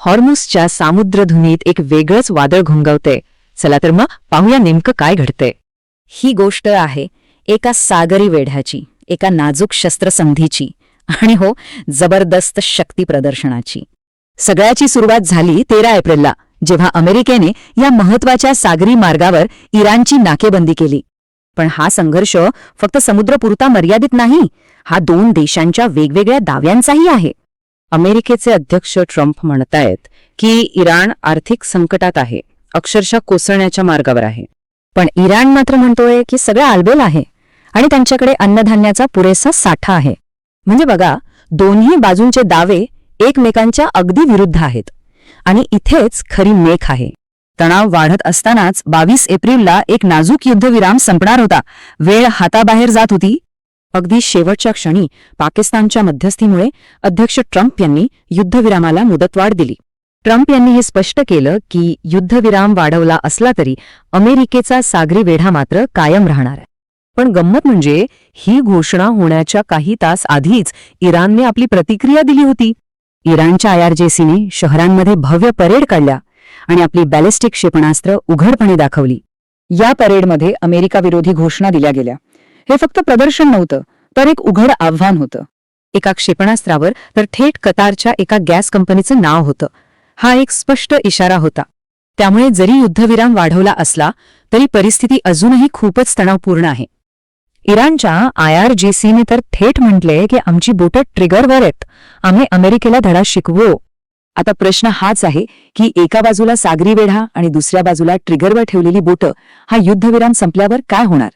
हॉर्मुसच्या सामुद्रधुनीत एक वेगळंच वादळ घुंगवते. चला तर मग पाहूया नेमकं काय घडते. ही गोष्ट आहे एका सागरी वेढ्याची, एका नाजूक शस्त्रसंधीची आणि हो, जबरदस्त शक्ती प्रदर्शनाची. सगळ्याची सुरुवात झाली 13 एप्रिलला, जेव्हा अमेरिकेने या महत्वाच्या सागरी मार्गावर इराणची नाकेबंदी केली. पण हा संघर्ष फक्त समुद्रपुरता मर्यादित नाही, हा 2 देशांच्या वेगवेगळ्या दाव्यांचाही आहे. अमेरिकेचे अध्यक्ष ट्रम्प म्हणतायत की इराण आर्थिक संकटात आहे, अक्षरशः कोसळण्याच्या मार्गावर आहे. पण इराण मात्र म्हणतोय की सगळं आलबेल आहे आणि त्यांच्याकडे अन्नधान्याचा पुरेसा साठा आहे. म्हणजे बघा, दोन्ही बाजूंचे दावे एकमेकांच्या अगदी विरुद्ध आहेत. आणि इथेच खरी मेख आहे. तणाव वाढत असतानाच 22 एप्रिलला एक नाजूक युद्धविराम संपणार होता. वेळ हाताबाहेर जात होती. अगदी शेवटच्या क्षणी पाकिस्तानच्या मध्यस्थीमुळे अध्यक्ष ट्रम्प यांनी युद्धविरामाला मुदतवाढ दिली. ट्रम्प यांनी हे स्पष्ट केलं की युद्धविराम वाढवला असला तरी अमेरिकेचा सागरी वेढा मात्र कायम राहणार आहे. पण गंमत म्हणजे ही घोषणा होण्याच्या काही तास आधीच इराणने आपली प्रतिक्रिया दिली होती. इराणच्या IRGCने शहरांमध्ये भव्य परेड काढल्या आणि आपली बॅलिस्टिक क्षेपणास्त्र उघडपणे दाखवली. या परेडमध्ये अमेरिकाविरोधी घोषणा दिल्या गेल्या. हे फक्त प्रदर्शन नव्हतं, तर एक उघड आव्हान होतं. एका क्षेपणास्त्रावर तर थेट कतारच्या एका गॅस कंपनीचं नाव होतं. हा एक स्पष्ट इशारा होता. त्यामुळे जरी युद्धविराम वाढवला असला तरी परिस्थिती अजूनही खूपच तणावपूर्ण आहे. इराणच्या IRGCने तर थेट म्हटले की आमची बोटं ट्रिगरवर आहेत, आम्ही अमेरिकेला धडा शिकवू. आता प्रश्न हाच आहे की एका बाजूला सागरी वेढा आणि दुसऱ्या बाजूला ट्रिगरवर ठेवलेली बोटं, हा युद्धविराम संपल्यावर काय होणार?